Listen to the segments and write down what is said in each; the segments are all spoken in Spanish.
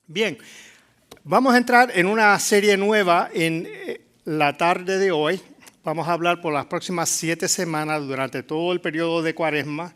Bien, vamos a entrar en una serie nueva en la tarde de hoy. Vamos a hablar por las próximas 7 semanas durante todo el periodo de Cuaresma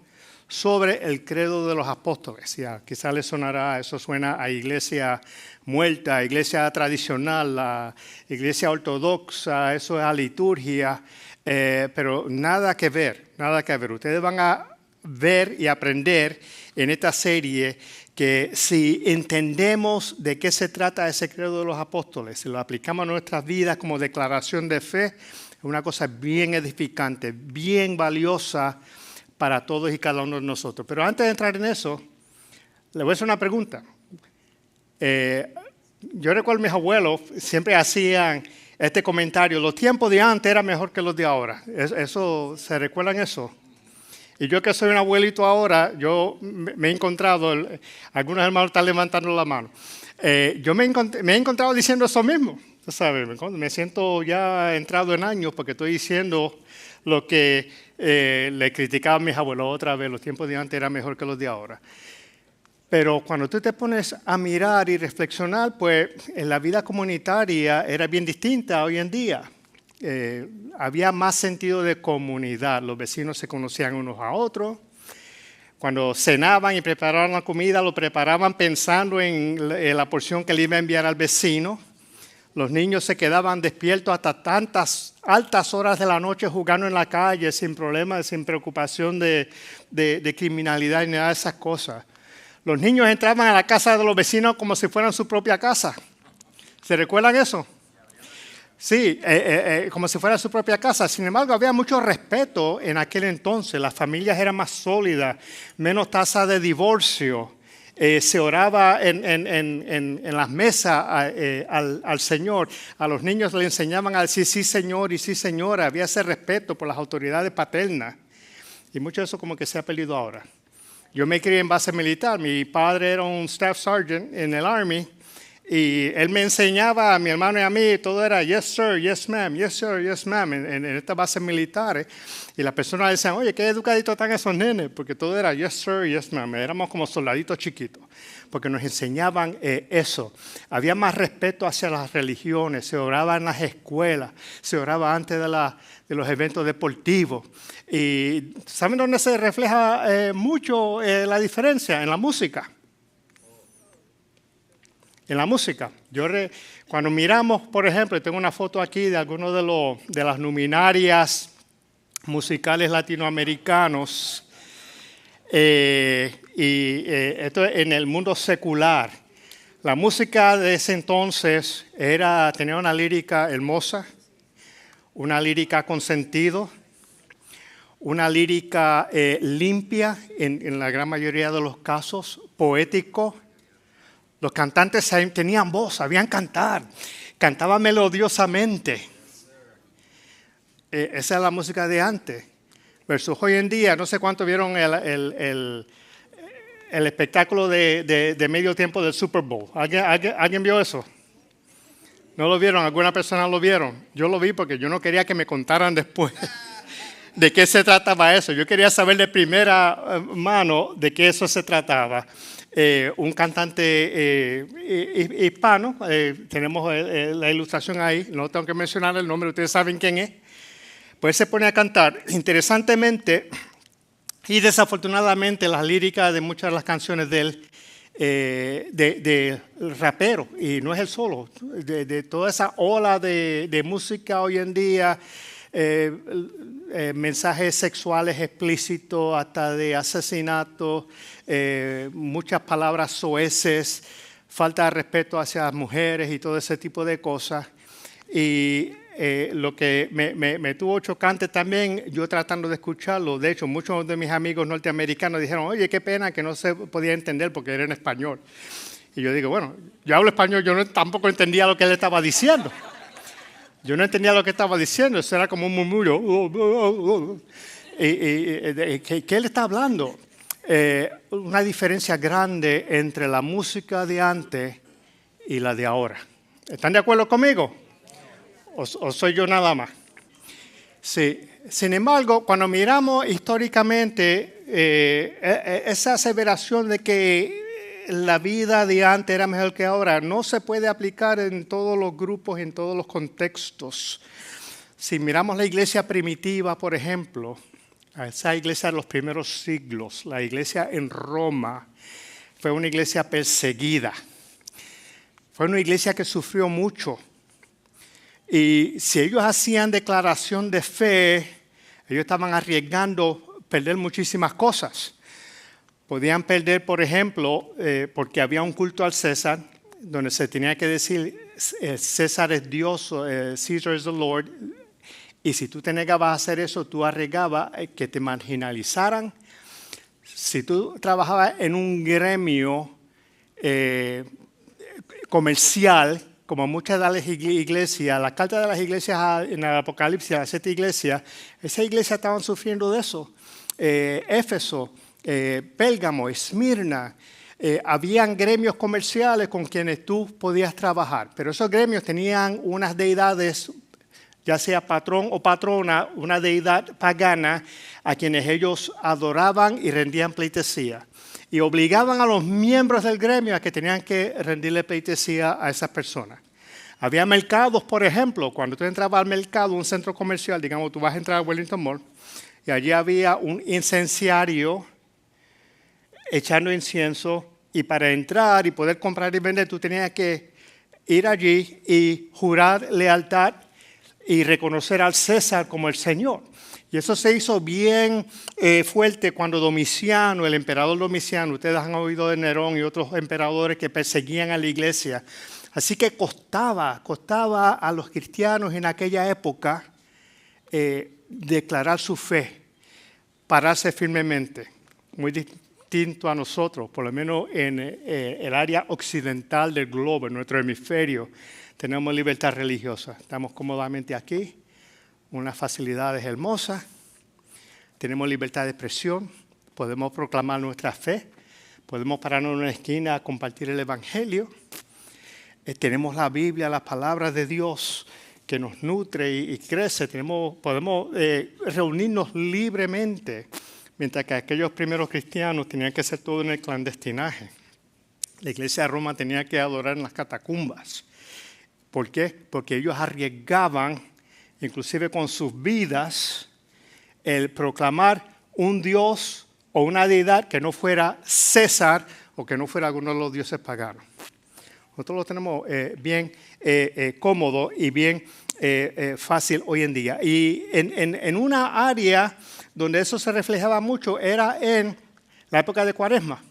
sobre el credo de los apóstoles. Ya, quizás les sonará, eso suena a iglesia muerta, a iglesia tradicional, a iglesia ortodoxa, eso es a liturgia, pero nada que ver, nada que ver. Ustedes van a ver y aprender en esta serie que si entendemos de qué se trata ese credo de los apóstoles, si lo aplicamos a nuestras vidas como declaración de fe, es una cosa bien edificante, bien valiosa para todos y cada uno de nosotros. Pero antes de entrar en eso, le voy a hacer una pregunta. Yo recuerdo mis abuelos siempre hacían este comentario: los tiempos de antes eran mejor que los de ahora. Eso, ¿se recuerdan eso? Y yo que soy un abuelito ahora, yo me he encontrado, algunos hermanos están levantando la mano, yo me he encontrado diciendo eso mismo, ¿sabes? Me siento ya entrado en años porque estoy diciendo lo que le criticaban mis abuelos otra vez: los tiempos de antes eran mejor que los de ahora. Pero cuando tú te pones a mirar y reflexionar, pues en la vida comunitaria era bien distinta hoy en día. Había más sentido de comunidad, los vecinos se conocían unos a otros. Cuando cenaban y preparaban la comida, lo preparaban pensando en la porción que le iba a enviar al vecino. Los niños se quedaban despiertos hasta tantas altas horas de la noche jugando en la calle sin problemas, sin preocupación de criminalidad ni nada de esas cosas. Los niños entraban a la casa de los vecinos como si fueran su propia casa. ¿Se recuerdan eso? Sí, como si fuera su propia casa. Sin embargo, había mucho respeto en aquel entonces. Las familias eran más sólidas, menos tasa de divorcio. Se oraba en las mesas al Señor. A los niños le enseñaban a decir sí, señor y sí, señora. Había ese respeto por las autoridades paternas. Y mucho de eso como que se ha perdido ahora. Yo me crié en base militar. Mi padre era un staff sergeant en el Army. Y él me enseñaba a mi hermano y a mí, todo era yes sir, yes ma'am, yes sir, yes ma'am, en estas bases militares. Y las personas decían: oye, qué educaditos están esos nenes, porque todo era yes sir, yes ma'am. Éramos como soldaditos chiquitos, porque nos enseñaban eso. Había más respeto hacia las religiones, se oraba en las escuelas, se oraba antes de los eventos deportivos. Y ¿saben dónde se refleja mucho la diferencia? En la música. En la música. Cuando miramos, por ejemplo, tengo una foto aquí de algunos de las luminarias musicales latinoamericanos, esto en el mundo secular. La música de ese entonces tenía una lírica hermosa, una lírica con sentido, una lírica limpia, en la gran mayoría de los casos, poético. Los cantantes tenían voz, sabían cantar, cantaban melodiosamente. Esa es la música de antes. Versus hoy en día, no sé cuánto vieron el espectáculo de medio tiempo del Super Bowl. ¿Alguien vio eso? ¿No lo vieron? ¿Alguna persona lo vieron? Yo lo vi porque yo no quería que me contaran después de qué se trataba eso. Yo quería saber de primera mano de qué eso se trataba. Un cantante hispano, tenemos la ilustración ahí, no tengo que mencionar el nombre, ustedes saben quién es. Pues se pone a cantar. Interesantemente y desafortunadamente, las líricas de muchas de las canciones de él, de rapero, y no es el solo, de toda esa ola de música hoy en día, mensajes sexuales explícitos, hasta de asesinato, muchas palabras soeces, falta de respeto hacia las mujeres y todo ese tipo de cosas. Y lo que me tuvo chocante también, yo tratando de escucharlo, de hecho muchos de mis amigos norteamericanos dijeron: oye, qué pena que no se podía entender porque era en español. Y yo digo, bueno, yo hablo español, yo tampoco entendía lo que él estaba diciendo. Yo no entendía lo que estaba diciendo, eso era como un murmullo. ¿Qué él está hablando? Una diferencia grande entre la música de antes y la de ahora. ¿Están de acuerdo conmigo? ¿O soy yo nada más? Sí. Sin embargo, cuando miramos históricamente esa aseveración de que la vida de antes era mejor que ahora no se puede aplicar en todos los grupos, en todos los contextos. Si miramos la iglesia primitiva, por ejemplo, a esa iglesia de los primeros siglos, la iglesia en Roma, fue una iglesia perseguida. Fue una iglesia que sufrió mucho. Y si ellos hacían declaración de fe, ellos estaban arriesgando perder muchísimas cosas. Podían perder, por ejemplo, porque había un culto al César, donde se tenía que decir, César es Dios, Caesar is the Lord. Y si tú te negabas a hacer eso, tú arriesgabas que te marginalizaran. Si tú trabajabas en un gremio comercial, como muchas de las iglesias, la carta de las iglesias en el Apocalipsis, a 7 iglesias, esas iglesias estaban sufriendo de eso. Éfeso, Pérgamo, Esmirna, habían gremios comerciales con quienes tú podías trabajar, pero esos gremios tenían unas deidades, ya sea patrón o patrona, una deidad pagana a quienes ellos adoraban y rendían pleitesía. Y obligaban a los miembros del gremio a que tenían que rendirle pleitesía a esas personas. Había mercados, por ejemplo, cuando tú entrabas al mercado, un centro comercial, digamos, tú vas a entrar a Wellington Mall, y allí había un incenciario echando incienso, y para entrar y poder comprar y vender, tú tenías que ir allí y jurar lealtad y reconocer al César como el Señor. Y eso se hizo bien fuerte cuando Domiciano, el emperador Domiciano, ustedes han oído de Nerón y otros emperadores que perseguían a la iglesia. Así que costaba a los cristianos en aquella época declarar su fe, pararse firmemente. Muy distinto a nosotros, por lo menos en el área occidental del globo, en nuestro hemisferio, tenemos libertad religiosa. Estamos cómodamente aquí. Unas facilidades hermosas, tenemos libertad de expresión, podemos proclamar nuestra fe, podemos pararnos en una esquina a compartir el Evangelio, tenemos la Biblia, las palabras de Dios que nos nutre y crece, podemos reunirnos libremente, mientras que aquellos primeros cristianos tenían que hacer todo en el clandestinaje. La iglesia de Roma tenía que adorar en las catacumbas. ¿Por qué? Porque ellos arriesgaban inclusive con sus vidas, el proclamar un Dios o una deidad que no fuera César o que no fuera alguno de los dioses paganos. Nosotros lo tenemos bien cómodo y bien fácil hoy en día. Y en una área donde eso se reflejaba mucho era en la época de Cuaresma.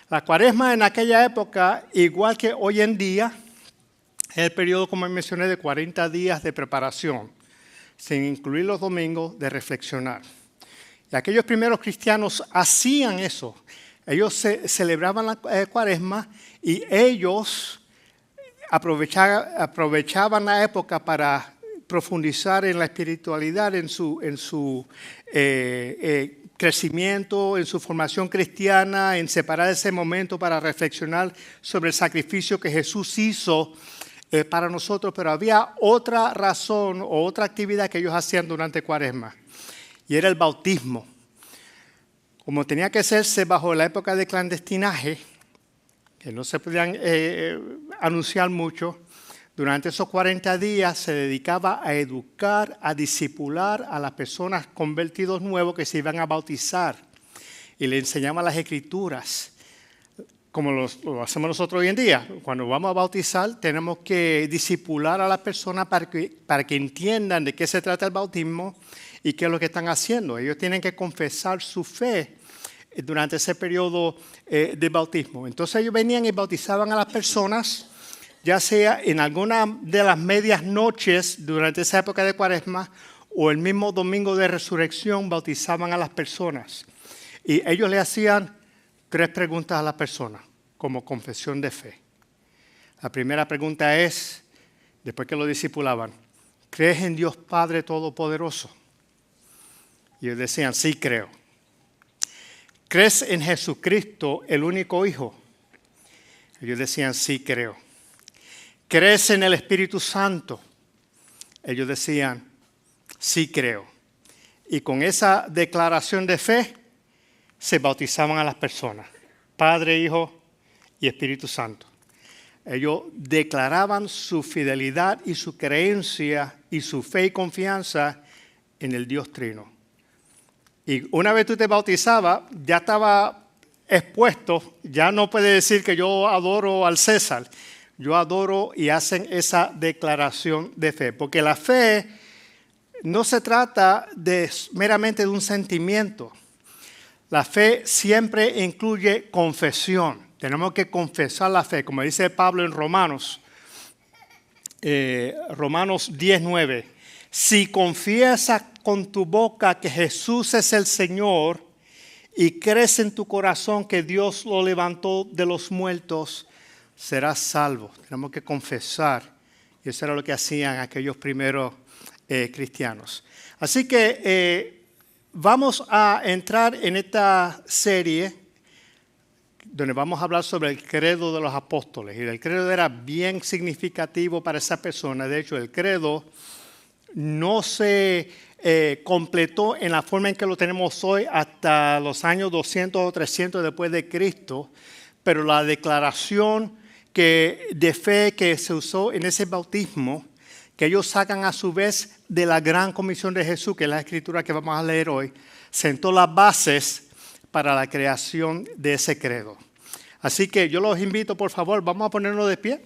La Cuaresma en aquella época, igual que hoy en día, es el periodo, como mencioné, de 40 días de preparación, sin incluir los domingos, de reflexionar. Y aquellos primeros cristianos hacían eso. Ellos celebraban la Cuaresma y ellos aprovechaban la época para profundizar en la espiritualidad, en su crecimiento, en su formación cristiana, en separar ese momento para reflexionar sobre el sacrificio que Jesús hizo para nosotros, pero había otra razón o otra actividad que ellos hacían durante Cuaresma, y era el bautismo. Como tenía que hacerse bajo la época de clandestinaje, que no se podían anunciar mucho, durante esos 40 días se dedicaba a educar, a discipular a las personas convertidos nuevos que se iban a bautizar, y le enseñaban las Escrituras, como lo hacemos nosotros hoy en día. Cuando vamos a bautizar, tenemos que discipular a las personas para que entiendan de qué se trata el bautismo y qué es lo que están haciendo. Ellos tienen que confesar su fe durante ese periodo de bautismo. Entonces ellos venían y bautizaban a las personas, ya sea en alguna de las medias noches durante esa época de Cuaresma o el mismo domingo de resurrección, bautizaban a las personas. Y ellos le hacían 3 preguntas a la persona como confesión de fe. La primera pregunta es, después que lo discipulaban, ¿crees en Dios Padre Todopoderoso? Y ellos decían, sí, creo. ¿Crees en Jesucristo, el único Hijo? Ellos decían, sí, creo. ¿Crees en el Espíritu Santo? Ellos decían, sí, creo. Y con esa declaración de fe, se bautizaban a las personas, Padre, Hijo y Espíritu Santo. Ellos declaraban su fidelidad y su creencia y su fe y confianza en el Dios Trino. Y una vez tú te bautizabas, ya estaba expuesto, ya no puede decir que yo adoro al César. Yo adoro y hacen esa declaración de fe. Porque la fe no se trata meramente de un sentimiento. La fe siempre incluye confesión. Tenemos que confesar la fe, como dice Pablo en Romanos 10:9. Si confiesas con tu boca que Jesús es el Señor y crees en tu corazón que Dios lo levantó de los muertos, serás salvo. Tenemos que confesar. Y eso era lo que hacían aquellos primeros cristianos. Así que vamos a entrar en esta serie donde vamos a hablar sobre el credo de los apóstoles. Y el credo era bien significativo para esa persona. De hecho, el credo no se completó en la forma en que lo tenemos hoy hasta los años 200 o 300 después de Cristo, pero la declaración de fe que se usó en ese bautismo, que ellos sacan a su vez de la gran comisión de Jesús, que es la escritura que vamos a leer hoy, sentó las bases para la creación de ese credo. Así que yo los invito, por favor, vamos a ponernos de pie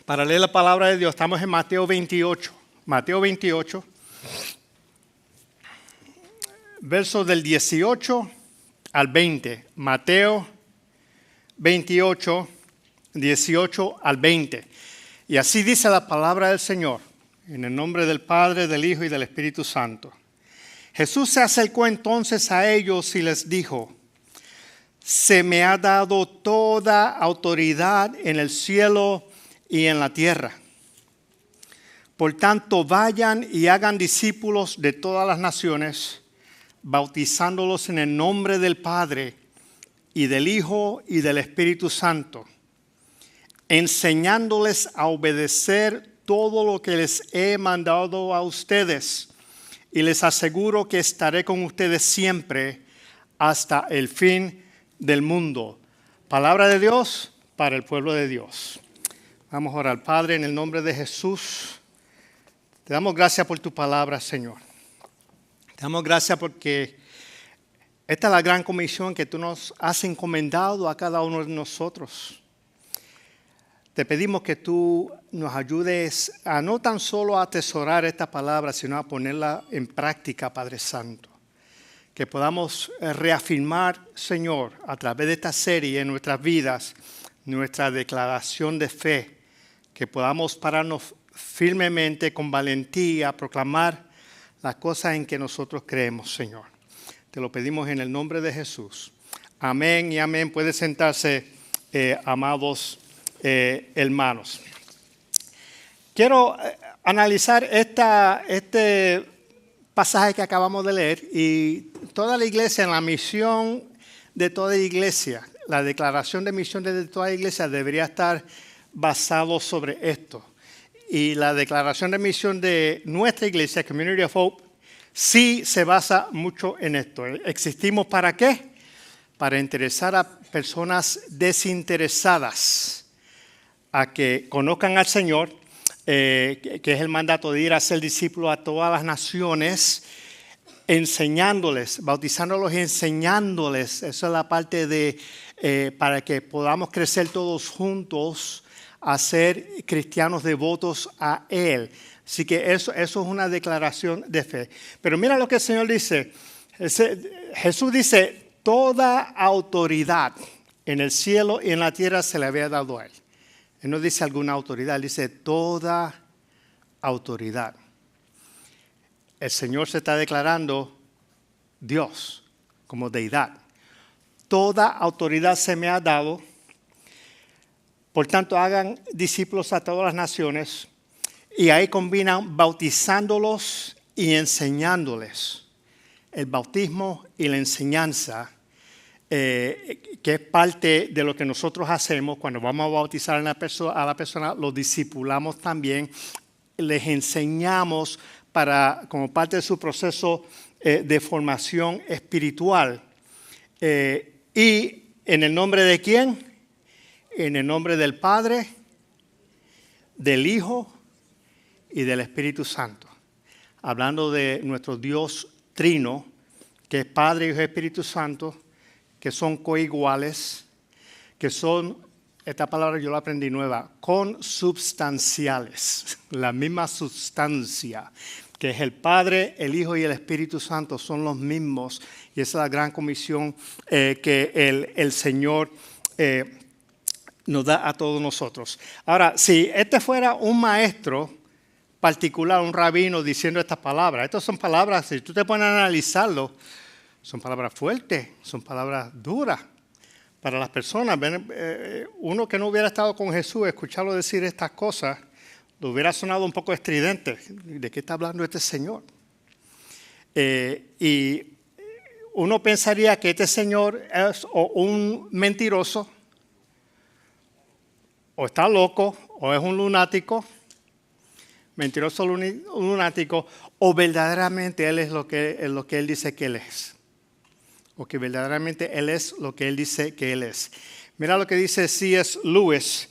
para leer la palabra de Dios. Estamos en Mateo 28. Mateo 28, versos del 18 al 20. Mateo 28, 18 al 20. Y así dice la palabra del Señor, en el nombre del Padre, del Hijo y del Espíritu Santo. Jesús se acercó entonces a ellos y les dijo: se me ha dado toda autoridad en el cielo y en la tierra. Por tanto, vayan y hagan discípulos de todas las naciones, bautizándolos en el nombre del Padre y del Hijo y del Espíritu Santo, enseñándoles a obedecer todo lo que les he mandado a ustedes. Y les aseguro que estaré con ustedes siempre hasta el fin del mundo. Palabra de Dios para el pueblo de Dios. Vamos a orar. Padre, en el nombre de Jesús, te damos gracias por tu palabra, Señor. Te damos gracias porque esta es la gran comisión que tú nos has encomendado a cada uno de nosotros. Te pedimos que tú nos ayudes a no tan solo a atesorar esta palabra, sino a ponerla en práctica, Padre Santo. Que podamos reafirmar, Señor, a través de esta serie en nuestras vidas, nuestra declaración de fe. Que podamos pararnos firmemente, con valentía, a proclamar las cosas en que nosotros creemos, Señor. Te lo pedimos en el nombre de Jesús. Amén y amén. Puede sentarse, amados hermanos. Quiero analizar este pasaje que acabamos de leer y toda la iglesia, en la misión de toda iglesia, la declaración de misión de toda iglesia debería estar basado sobre esto. Y la declaración de misión de nuestra iglesia, Community of Hope, sí se basa mucho en esto. ¿Existimos para qué? Para interesar a personas desinteresadas a que conozcan al Señor, que es el mandato de ir a ser discípulos a todas las naciones, enseñándoles, bautizándolos y enseñándoles. Esa es la parte de para que podamos crecer todos juntos a ser cristianos devotos a Él. Así que eso es una declaración de fe. Pero mira lo que el Señor dice. Jesús dice, toda autoridad en el cielo y en la tierra se le había dado a Él. Él no dice alguna autoridad, Él dice toda autoridad. El Señor se está declarando Dios como deidad. Toda autoridad se me ha dado. Por tanto, hagan discípulos a todas las naciones. Y ahí combinan bautizándolos y enseñándoles. El bautismo y la enseñanza, que es parte de lo que nosotros hacemos cuando vamos a bautizar a la persona, los discipulamos también, les enseñamos como parte de su proceso de formación espiritual. ¿Y en el nombre de quién? En el nombre del Padre, del Hijo y del Espíritu Santo. Hablando de nuestro Dios trino, que es Padre, Hijo y Espíritu Santo, que son coiguales, que son, esta palabra yo la aprendí nueva, consubstanciales, la misma sustancia, que es el Padre, el Hijo y el Espíritu Santo, son los mismos. Y esa es la gran comisión que el Señor nos da a todos nosotros. Ahora, si este fuera un maestro particular, un rabino diciendo estas palabras, estas son palabras, si tú te pones a analizarlo, son palabras fuertes, son palabras duras para las personas. Uno que no hubiera estado con Jesús, escucharlo decir estas cosas, le hubiera sonado un poco estridente. ¿De qué está hablando este señor? Y uno pensaría que este señor es o un mentiroso, o está loco, o es un lunático, mentiroso lunático, o verdaderamente él es lo que él dice que él es. O que verdaderamente él es lo que él dice que él es. Mira lo que dice C.S. Lewis.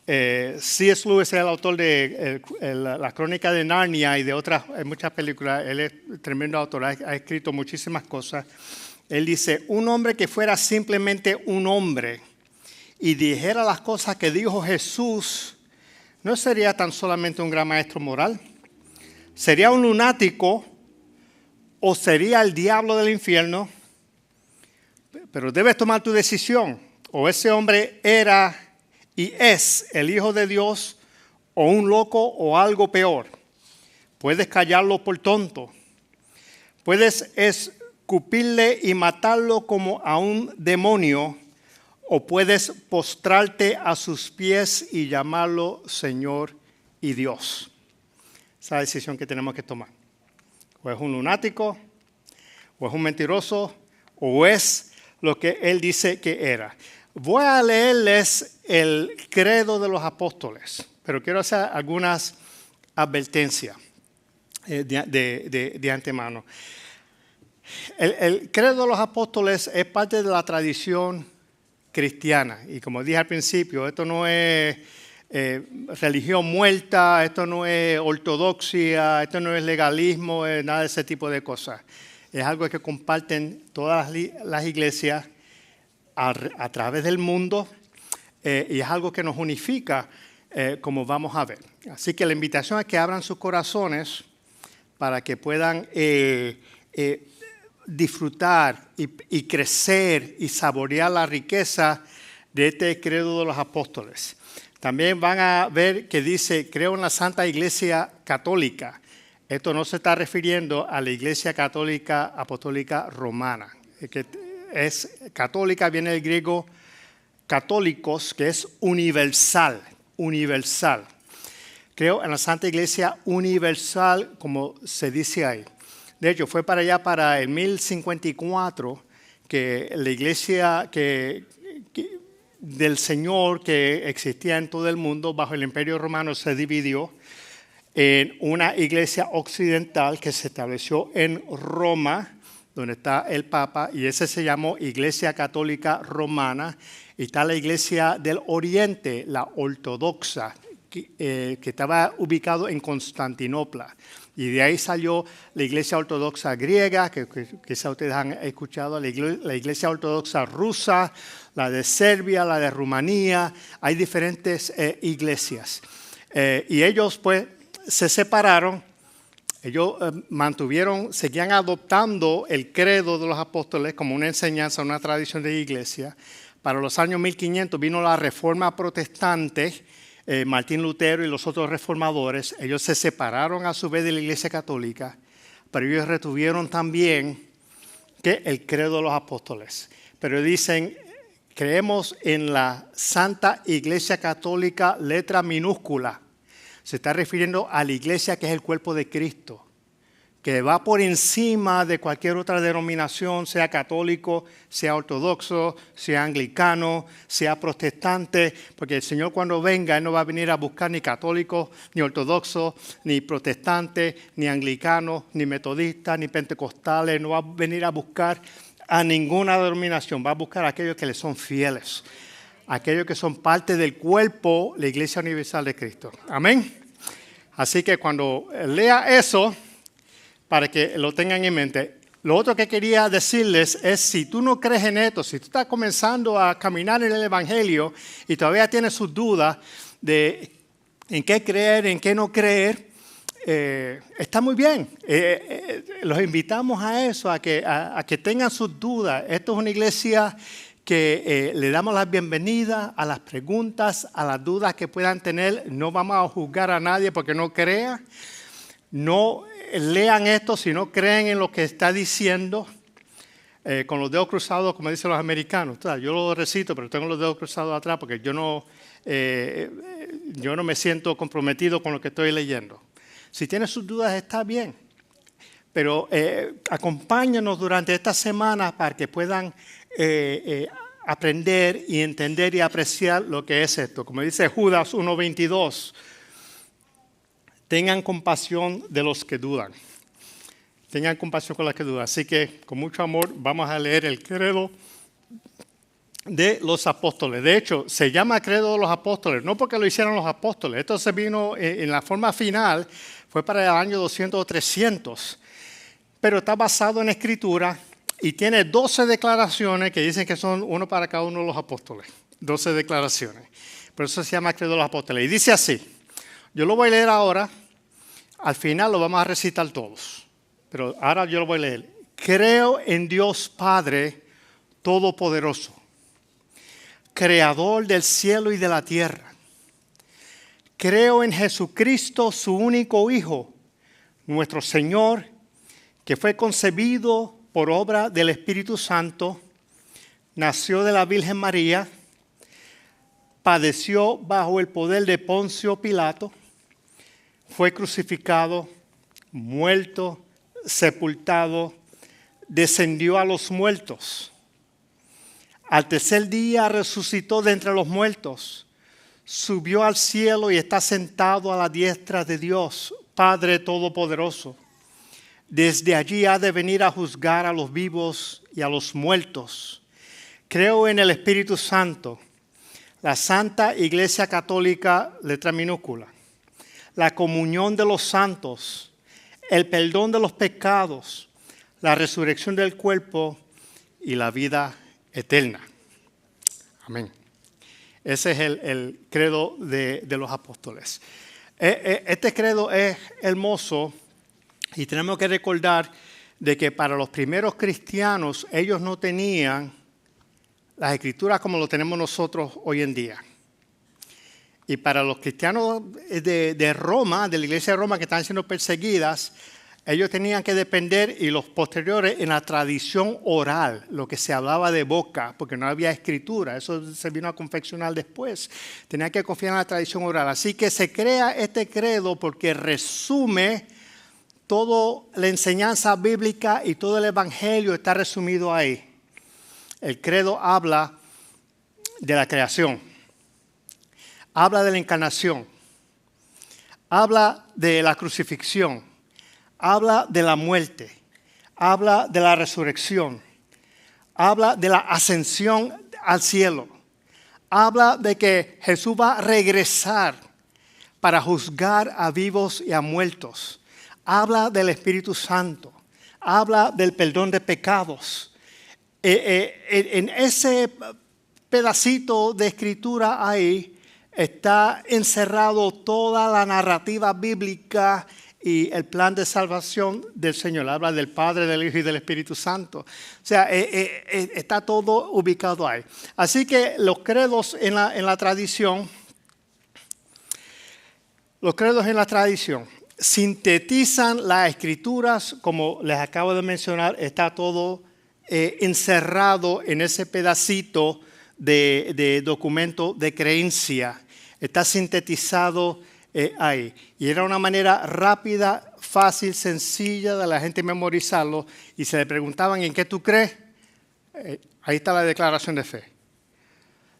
C.S. Lewis es el autor de la Crónica de Narnia y de otras muchas películas. Él es tremendo autor, ha escrito muchísimas cosas. Él dice, un hombre que fuera simplemente un hombre y dijera las cosas que dijo Jesús, no sería tan solamente un gran maestro moral. Sería un lunático o sería el diablo del infierno. Pero debes tomar tu decisión. O ese hombre era y es el Hijo de Dios, o un loco o algo peor. Puedes callarlo por tonto. Puedes escupirle y matarlo como a un demonio, o puedes postrarte a sus pies y llamarlo Señor y Dios. Esa es la decisión que tenemos que tomar. O es un lunático, o es un mentiroso, o es lo que él dice que era. Voy a leerles el credo de los apóstoles, pero quiero hacer algunas advertencias de antemano. El credo de los apóstoles es parte de la tradición cristiana. Y como dije al principio, esto no es religión muerta, esto no es ortodoxia, esto no es legalismo, nada de ese tipo de cosas. Es algo que comparten todas las iglesias a través del mundo y es algo que nos unifica, como vamos a ver. Así que la invitación es que abran sus corazones para que puedan disfrutar y crecer y saborear la riqueza de este credo de los apóstoles. También van a ver que dice, creo en la Santa Iglesia Católica. Esto no se está refiriendo a la Iglesia Católica Apostólica Romana. Que es católica, viene del griego católicos, que es universal, universal. Creo en la Santa Iglesia Universal, como se dice ahí. De hecho, fue para allá, para el 1054, que la iglesia del Señor que existía en todo el mundo bajo el Imperio Romano se dividió en una iglesia occidental que se estableció en Roma, donde está el Papa, y ese se llamó Iglesia Católica Romana. Y está la Iglesia del Oriente, la Ortodoxa, que estaba ubicado en Constantinopla. Y de ahí salió la Iglesia Ortodoxa griega, que quizá ustedes han escuchado, la Iglesia Ortodoxa rusa, la de Serbia, la de Rumanía. Hay diferentes iglesias. Y ellos pues se separaron. Ellos seguían adoptando el credo de los apóstoles como una enseñanza, una tradición de iglesia. Para los años 1500 vino la Reforma Protestante, Martín Lutero y los otros reformadores. Ellos se separaron a su vez de la Iglesia Católica, pero ellos retuvieron también el credo de los apóstoles. Pero dicen, creemos en la Santa Iglesia Católica, letra minúscula. Se está refiriendo a la iglesia que es el cuerpo de Cristo, que va por encima de cualquier otra denominación, sea católico, sea ortodoxo, sea anglicano, sea protestante, porque el Señor cuando venga, Él no va a venir a buscar ni católicos, ni ortodoxos, ni protestantes, ni anglicanos, ni metodistas, ni pentecostales. No va a venir a buscar a ninguna denominación, va a buscar a aquellos que le son fieles. aquellos que son parte del cuerpo, la Iglesia Universal de Cristo. Amén. Así que cuando lea eso, para que lo tengan en mente. Lo otro que quería decirles es, si tú no crees en esto, si tú estás comenzando a caminar en el Evangelio y todavía tienes sus dudas de en qué creer, en qué no creer, está muy bien. Los invitamos a eso, a que tengan sus dudas. Esto es una iglesia que le damos la bienvenida a las preguntas, a las dudas que puedan tener. No vamos a juzgar a nadie porque no crea. No lean esto si no creen en lo que está diciendo. Con los dedos cruzados, como dicen los americanos. Yo lo recito, pero tengo los dedos cruzados atrás porque yo no me siento comprometido con lo que estoy leyendo. Si tienes sus dudas, está bien. Pero acompáñanos durante esta semana para que puedan aprender y entender y apreciar lo que es esto. Como dice Judas 1:22, tengan compasión de los que dudan. Tengan compasión con los que dudan. Así que, con mucho amor, vamos a leer el credo de los apóstoles. De hecho, se llama credo de los apóstoles, no porque lo hicieron los apóstoles. Esto se vino en la forma final, fue para el año 200 o 300. Pero está basado en escritura y tiene 12 declaraciones que dicen que son uno para cada uno de los apóstoles. 12 declaraciones. Por eso se llama credo de los apóstoles. Y dice así. Yo lo voy a leer ahora, al final lo vamos a recitar todos, pero ahora yo lo voy a leer. Creo en Dios Padre Todopoderoso, Creador del cielo y de la tierra. Creo en Jesucristo, su único Hijo, nuestro Señor, que fue concebido por obra del Espíritu Santo, nació de la Virgen María, padeció bajo el poder de Poncio Pilato, fue crucificado, muerto, sepultado, descendió a los muertos. Al tercer día resucitó de entre los muertos, subió al cielo y está sentado a la diestra de Dios, Padre Todopoderoso. Desde allí ha de venir a juzgar a los vivos y a los muertos. Creo en el Espíritu Santo, la Santa Iglesia Católica, letra minúscula, la comunión de los santos, el perdón de los pecados, la resurrección del cuerpo y la vida eterna. Amén. Ese es el credo de los apóstoles. Este credo es hermoso y tenemos que recordar de que para los primeros cristianos ellos no tenían las escrituras como lo tenemos nosotros hoy en día. Y para los cristianos de Roma, de la iglesia de Roma que están siendo perseguidas, ellos tenían que depender, y los posteriores, en la tradición oral, lo que se hablaba de boca, porque no había escritura. Eso se vino a confeccionar después. Tenían que confiar en la tradición oral. Así que se crea este credo porque resume toda la enseñanza bíblica y todo el evangelio está resumido ahí. El credo habla de la creación. Habla de la encarnación, habla de la crucifixión, habla de la muerte, habla de la resurrección, habla de la ascensión al cielo, habla de que Jesús va a regresar para juzgar a vivos y a muertos, habla del Espíritu Santo, habla del perdón de pecados. En ese pedacito de escritura ahí, está encerrado toda la narrativa bíblica y el plan de salvación del Señor. Habla del Padre, del Hijo y del Espíritu Santo. O sea, está todo ubicado ahí. Así que los credos en la tradición, sintetizan las escrituras, como les acabo de mencionar, está todo encerrado en ese pedacito de documento de creencia. Está sintetizado ahí. Y era una manera rápida, fácil, sencilla de la gente memorizarlo. Y se le preguntaban, ¿en qué tú crees? Ahí está la declaración de fe.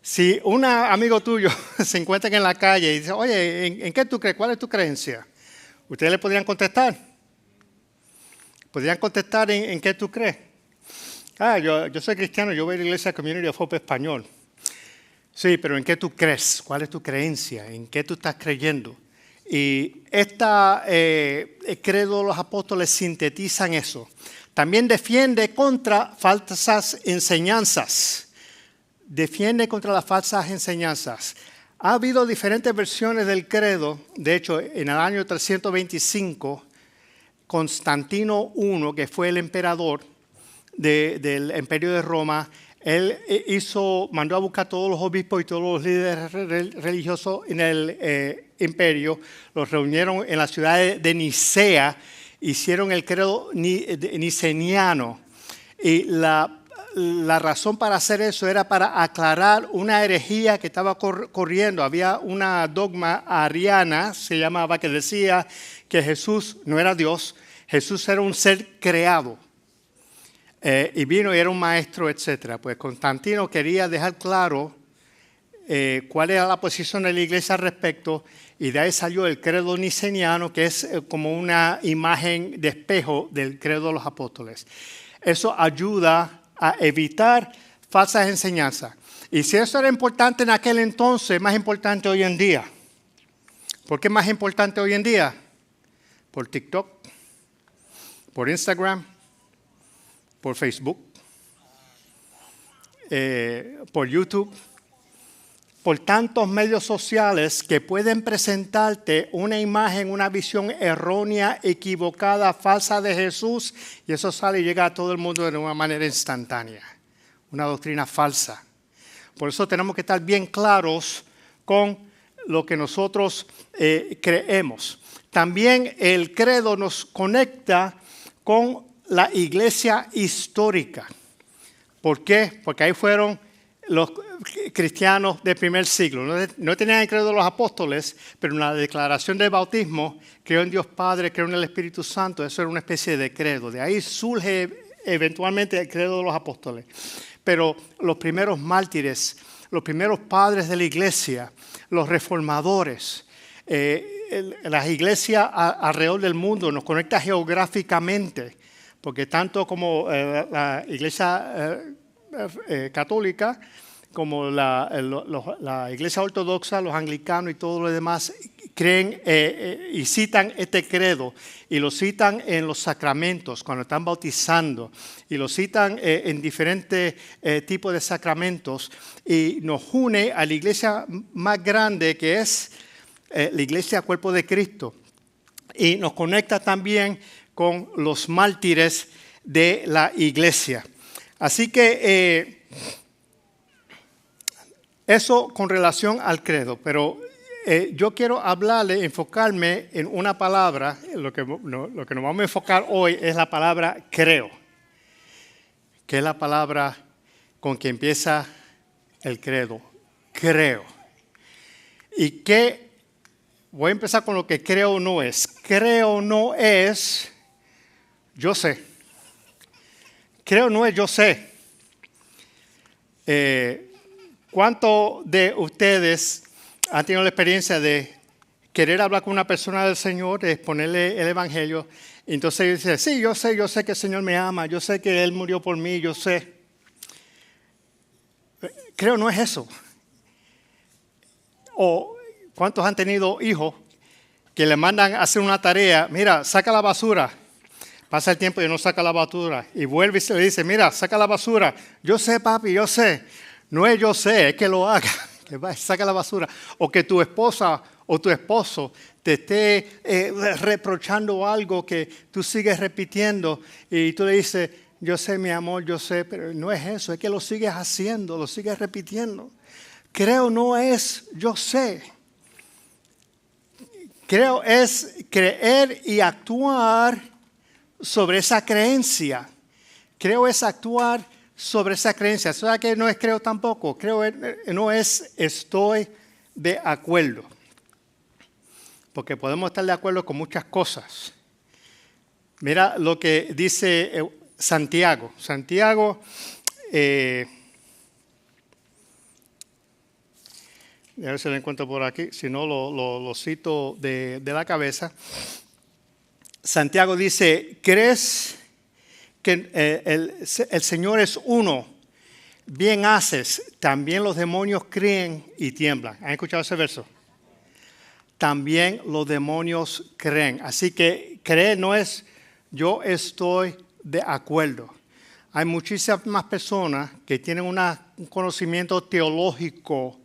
Si un amigo tuyo se encuentra en la calle y dice, oye, ¿en qué tú crees? ¿Cuál es tu creencia? Ustedes le podrían contestar. Podrían contestar en qué tú crees. Yo soy cristiano, yo voy a la iglesia Community of Hope Español. Sí, pero ¿en qué tú crees? ¿Cuál es tu creencia? ¿En qué tú estás creyendo? Y el credo de los apóstoles sintetizan eso. También defiende contra falsas enseñanzas. Defiende contra las falsas enseñanzas. Ha habido diferentes versiones del credo. De hecho, en el año 325, Constantino I, que fue el emperador del Imperio de Roma, él mandó a buscar a todos los obispos y todos los líderes religiosos en el imperio, los reunieron en la ciudad de Nicea, hicieron el credo niceniano. Y la razón para hacer eso era para aclarar una herejía que estaba corriendo. Había una dogma ariana, se llamaba, que decía que Jesús no era Dios, Jesús era un ser creado. Y vino y era un maestro, etc. Pues Constantino quería dejar claro cuál era la posición de la iglesia al respecto, y de ahí salió el credo niceniano, que es como una imagen de espejo del credo de los apóstoles. Eso ayuda a evitar falsas enseñanzas. Y si eso era importante en aquel entonces, es más importante hoy en día. ¿Por qué es más importante hoy en día? Por TikTok, por Instagram, por Facebook, por YouTube, por tantos medios sociales que pueden presentarte una imagen, una visión errónea, equivocada, falsa de Jesús, y eso sale y llega a todo el mundo de una manera instantánea, una doctrina falsa. Por eso tenemos que estar bien claros con lo que nosotros creemos. También el credo nos conecta con la iglesia histórica. ¿Por qué? Porque ahí fueron los cristianos del primer siglo. No tenían el credo de los apóstoles, pero en la declaración del bautismo, creo en Dios Padre, creo en el Espíritu Santo. Eso era una especie de credo. De ahí surge eventualmente el credo de los apóstoles. Pero los primeros mártires, los primeros padres de la iglesia, los reformadores, las iglesias alrededor del mundo nos conecta geográficamente, porque tanto como la iglesia católica, como la iglesia ortodoxa, los anglicanos y todo lo demás, creen y citan este credo, y lo citan en los sacramentos, cuando están bautizando, y lo citan en diferentes tipos de sacramentos, y nos une a la iglesia más grande, que es la iglesia cuerpo de Cristo, y nos conecta también con los mártires de la iglesia. Así que eso con relación al credo, pero yo quiero hablarle, enfocarme en una palabra. Lo que nos vamos a enfocar hoy es la palabra creo, que es la palabra con que empieza el credo, creo. Y que voy a empezar con lo que creo no es. Creo no es yo sé. Creo no es yo sé. ¿Cuántos de ustedes han tenido la experiencia de querer hablar con una persona del Señor, de exponerle el Evangelio, y entonces dice, sí, yo sé que el Señor me ama, yo sé que Él murió por mí, yo sé? Creo no es eso. O ¿cuántos han tenido hijos que le mandan a hacer una tarea? Mira, saca la basura. Pasa el tiempo y no saca la basura. Y vuelve y se le dice, mira, saca la basura. Yo sé, papi, yo sé. No es yo sé, es que lo haga. Que saca la basura. O que tu esposa o tu esposo te esté reprochando algo que tú sigues repitiendo. Y tú le dices, yo sé, mi amor, yo sé. Pero no es eso, es que lo sigues haciendo, lo sigues repitiendo. Creo no es yo sé. Creo es creer y actuar sobre esa creencia. Creo es actuar sobre esa creencia. ¿Eso que no es creo tampoco? Creo no es estoy de acuerdo. Porque podemos estar de acuerdo con muchas cosas. Mira lo que dice Santiago. Santiago, a ver si lo encuentro por aquí, si no lo cito de la cabeza. Santiago dice, ¿crees que el Señor es uno? bien haces, también los demonios creen y tiemblan. ¿Han escuchado ese verso? También los demonios creen. Así que creer no es yo estoy de acuerdo. Hay muchísimas personas que tienen un conocimiento teológico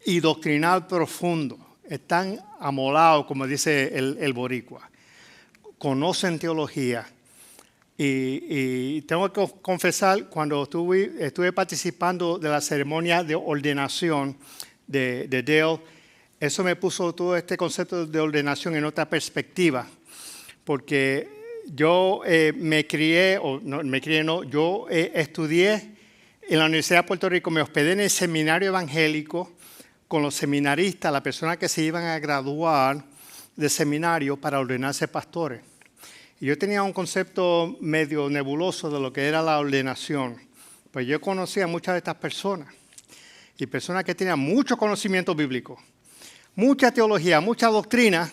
y doctrinal profundo. Están amolados, como dice el boricua. Conocen teología. Y tengo que confesar, cuando estuve participando de la ceremonia de ordenación de Dale, eso me puso todo este concepto de ordenación en otra perspectiva. Porque yo yo estudié en la Universidad de Puerto Rico, me hospedé en el seminario evangélico con los seminaristas, las personas que se iban a graduar de seminario para ordenarse pastores. Y yo tenía un concepto medio nebuloso de lo que era la ordenación. Pues yo conocía a muchas de estas personas. Y personas que tenían mucho conocimiento bíblico, mucha teología, mucha doctrina,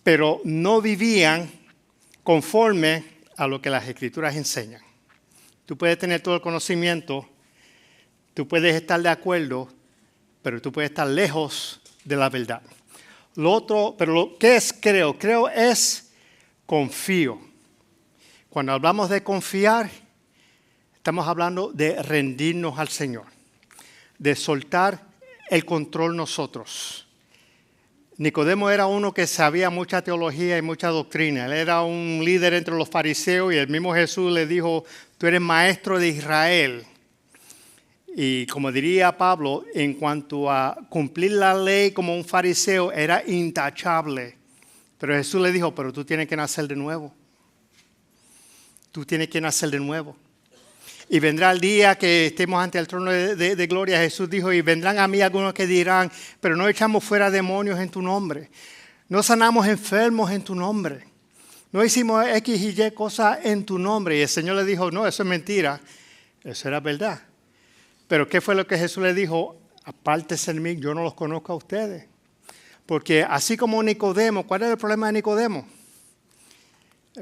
pero no vivían conforme a lo que las Escrituras enseñan. Tú puedes tener todo el conocimiento, tú puedes estar de acuerdo, pero tú puedes estar lejos de la verdad. ¿Qué es creo? Creo es confío. Cuando hablamos de confiar, estamos hablando de rendirnos al Señor, de soltar el control nosotros. Nicodemo era uno que sabía mucha teología y mucha doctrina. Él era un líder entre los fariseos y el mismo Jesús le dijo, tú eres maestro de Israel. Y como diría Pablo, en cuanto a cumplir la ley como un fariseo, era intachable. Pero Jesús le dijo, pero tú tienes que nacer de nuevo. Tú tienes que nacer de nuevo. Y vendrá el día que estemos ante el trono de gloria. Jesús dijo, y vendrán a mí algunos que dirán, pero no echamos fuera demonios en tu nombre. No sanamos enfermos en tu nombre. No hicimos X y Y cosas en tu nombre. Y el Señor le dijo, no, eso es mentira. Eso era verdad. Pero ¿qué fue lo que Jesús le dijo? Apártense de mí, yo no los conozco a ustedes. Porque así como Nicodemo, ¿cuál era el problema de Nicodemo?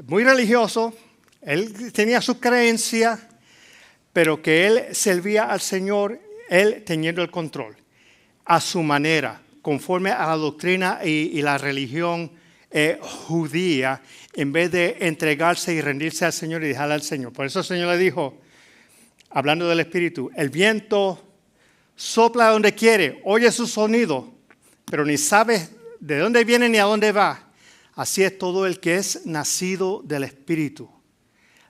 Muy religioso, él tenía sus creencias, pero que él servía al Señor, él teniendo el control, a su manera, conforme a la doctrina y la religión judía, en vez de entregarse y rendirse al Señor y dejarle al Señor. Por eso el Señor le dijo, hablando del Espíritu, el viento sopla donde quiere, oye su sonido, pero ni sabes de dónde viene ni a dónde va. Así es todo el que es nacido del Espíritu.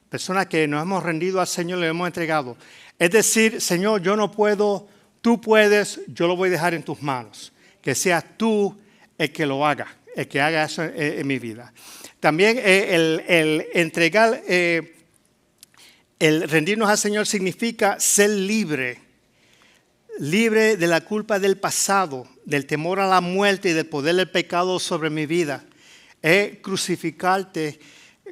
Personas que nos hemos rendido al Señor, le hemos entregado. Es decir, Señor, yo no puedo, tú puedes, yo lo voy a dejar en tus manos. Que seas tú el que lo haga, el que haga eso en mi vida. También el entregar, el rendirnos al Señor significa ser libre de la culpa del pasado, del temor a la muerte y del poder del pecado sobre mi vida. Es crucificarte.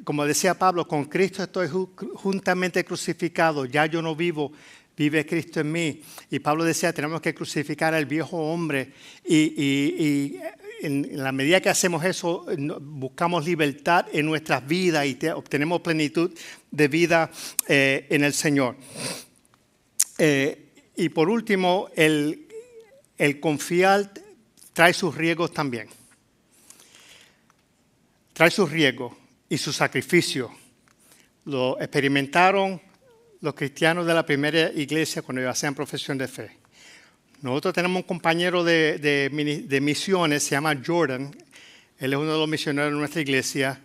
Como decía Pablo, con Cristo estoy juntamente crucificado, ya yo no vivo, vive Cristo en mí. Y Pablo decía, tenemos que crucificar al viejo hombre y en la medida que hacemos eso, buscamos libertad en nuestras vidas y obtenemos plenitud de vida en el Señor. Y por último, el confiar trae sus riesgos también. Trae sus riesgos y su sacrificio. Lo experimentaron los cristianos de la primera iglesia cuando hacían profesión de fe. Nosotros tenemos un compañero de misiones, se llama Jordan. Él es uno de los misioneros de nuestra iglesia.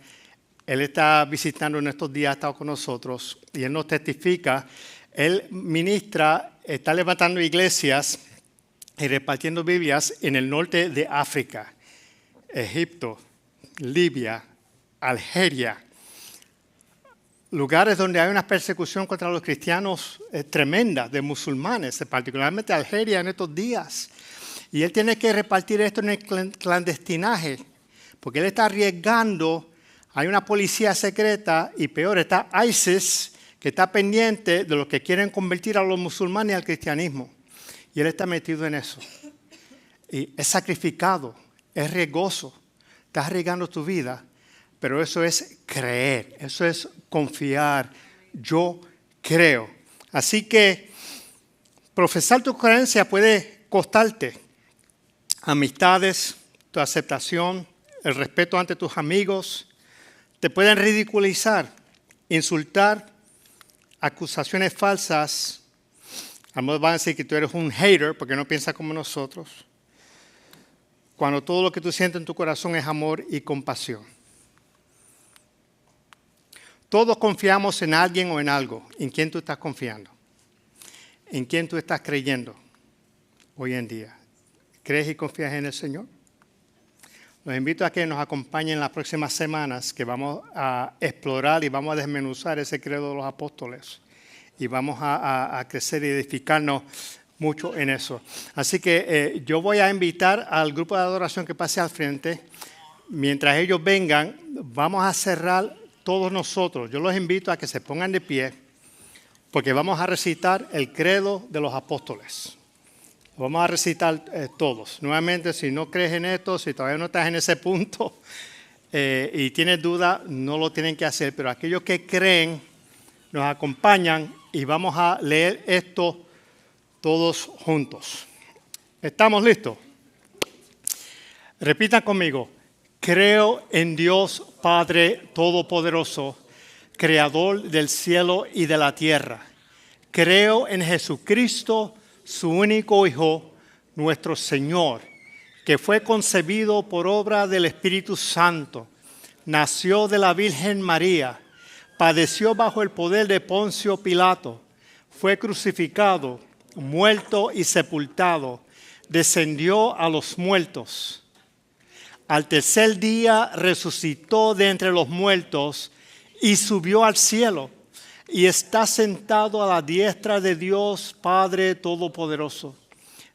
Él está visitando en estos días, ha estado con nosotros y él nos testifica. Él ministra, está levantando iglesias y repartiendo Biblias en el norte de África, Egipto, Libia, Algeria, lugares donde hay una persecución contra los cristianos tremenda, de musulmanes, particularmente Algeria en estos días. Y él tiene que repartir esto en el clandestinaje, porque él está arriesgando. Hay una policía secreta y peor, está ISIS, que está pendiente de los que quieren convertir a los musulmanes al cristianismo. Y él está metido en eso. Y es sacrificado, es riesgoso, estás arriesgando tu vida. Pero eso es creer, eso es confiar. Yo creo. Así que Profesar tu creencia puede costarte amistades, tu aceptación, el respeto ante tus amigos. Te pueden ridiculizar, insultar, acusaciones falsas. Algunos van a decir que tú eres un hater porque no piensas como nosotros. Cuando todo lo que tú sientes en tu corazón es amor y compasión. Todos confiamos en alguien o en algo. ¿En quién tú estás confiando? ¿En quién tú estás creyendo hoy en día? ¿Crees y confías en el Señor? Los invito a que nos acompañen en las próximas semanas, que vamos a explorar y vamos a desmenuzar ese credo de los apóstoles. Y vamos a crecer y edificarnos mucho en eso. Así que yo voy a invitar al grupo de adoración que pase al frente. Mientras ellos vengan, vamos a cerrar todos nosotros. Yo los invito a que se pongan de pie, porque vamos a recitar el credo de los apóstoles. Lo vamos a recitar todos. Nuevamente, si no crees en esto, si todavía no estás en ese punto y tienes duda, no lo tienen que hacer. Pero aquellos que creen nos acompañan y vamos a leer esto todos juntos. ¿Estamos listos? Repitan conmigo. Creo en Dios Padre Todopoderoso, Creador del cielo y de la tierra. Creo en Jesucristo, su único Hijo, nuestro Señor, que fue concebido por obra del Espíritu Santo, nació de la Virgen María, padeció bajo el poder de Poncio Pilato, fue crucificado, muerto y sepultado, descendió a los muertos. Al tercer día resucitó de entre los muertos y subió al cielo y está sentado a la diestra de Dios Padre Todopoderoso.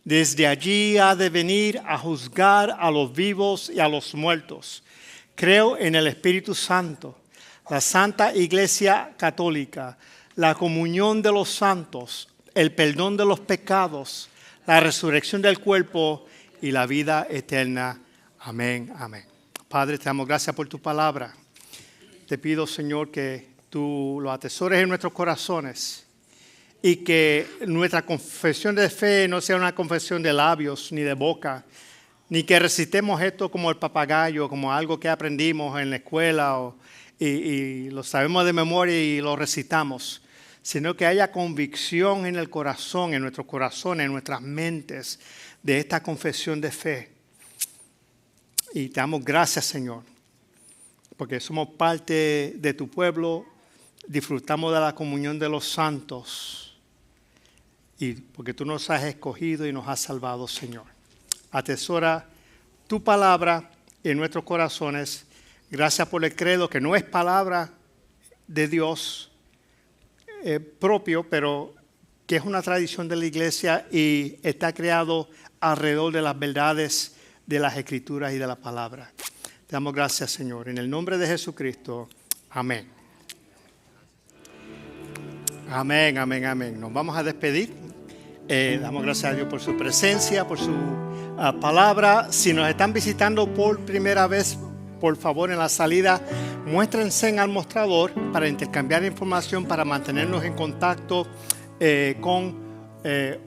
Desde allí ha de venir a juzgar a los vivos y a los muertos. Creo en el Espíritu Santo, la Santa Iglesia Católica, la comunión de los santos, el perdón de los pecados, la resurrección del cuerpo y la vida eterna. Amén, amén. Padre, te damos gracias por tu palabra. Te pido, Señor, que tú lo atesores en nuestros corazones y que nuestra confesión de fe no sea una confesión de labios ni de boca, ni que recitemos esto como el papagayo, como algo que aprendimos en la escuela y lo sabemos de memoria y lo recitamos, sino que haya convicción en el corazón, en nuestros corazones, en nuestras mentes de esta confesión de fe. Y te damos gracias, Señor, porque somos parte de tu pueblo, disfrutamos de la comunión de los santos y porque tú nos has escogido y nos has salvado, Señor. Atesora tu palabra en nuestros corazones. Gracias por el credo, que no es palabra de Dios propio, pero que es una tradición de la iglesia y está creado alrededor de las verdades de las Escrituras y de la palabra. Te damos gracias, Señor. En el nombre de Jesucristo. Amén. Amén, amén, amén. Nos vamos a despedir. Damos gracias a Dios por su presencia, por su palabra. Si nos están visitando por primera vez, por favor, en la salida, muéstrense al mostrador para intercambiar información, para mantenernos en contacto con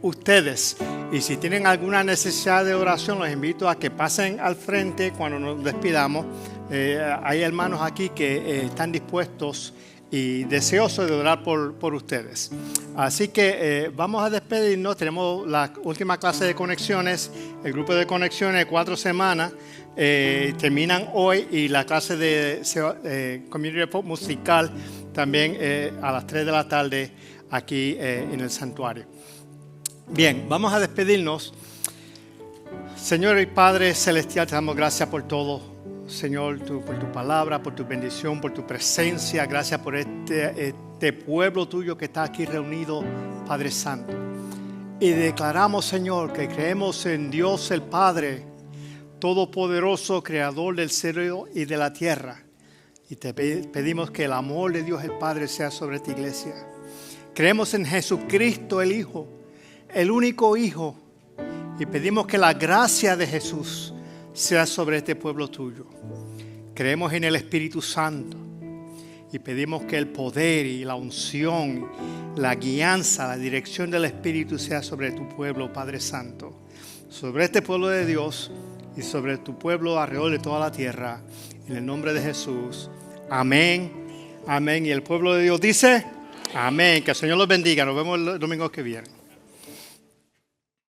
ustedes. Y si tienen alguna necesidad de oración, los invito a que pasen al frente cuando nos despidamos. Hay hermanos aquí que están dispuestos y deseosos de orar por ustedes. Así que vamos a despedirnos. Tenemos la última clase de conexiones, el grupo de conexiones de 4 semanas. Terminan hoy y la clase de Community Report musical también a las 3 de la tarde aquí en el santuario. Bien, vamos a despedirnos. Señor y Padre Celestial, te damos gracias por todo. Señor, por tu palabra, por tu bendición, por tu presencia. Gracias por este pueblo tuyo que está aquí reunido, Padre Santo. Y declaramos, Señor, que creemos en Dios el Padre Todopoderoso, Creador del cielo y de la tierra. Y te pedimos que el amor de Dios el Padre sea sobre esta iglesia. Creemos en Jesucristo el Hijo, el único Hijo, y pedimos que la gracia de Jesús sea sobre este pueblo tuyo. Creemos en el Espíritu Santo y pedimos que el poder y la unción, la guianza, la dirección del Espíritu sea sobre tu pueblo, Padre Santo, sobre este pueblo de Dios y sobre tu pueblo alrededor de toda la tierra. En el nombre de Jesús. Amén. Amén. Y el pueblo de Dios dice, amén. Que el Señor los bendiga. Nos vemos el domingo que viene.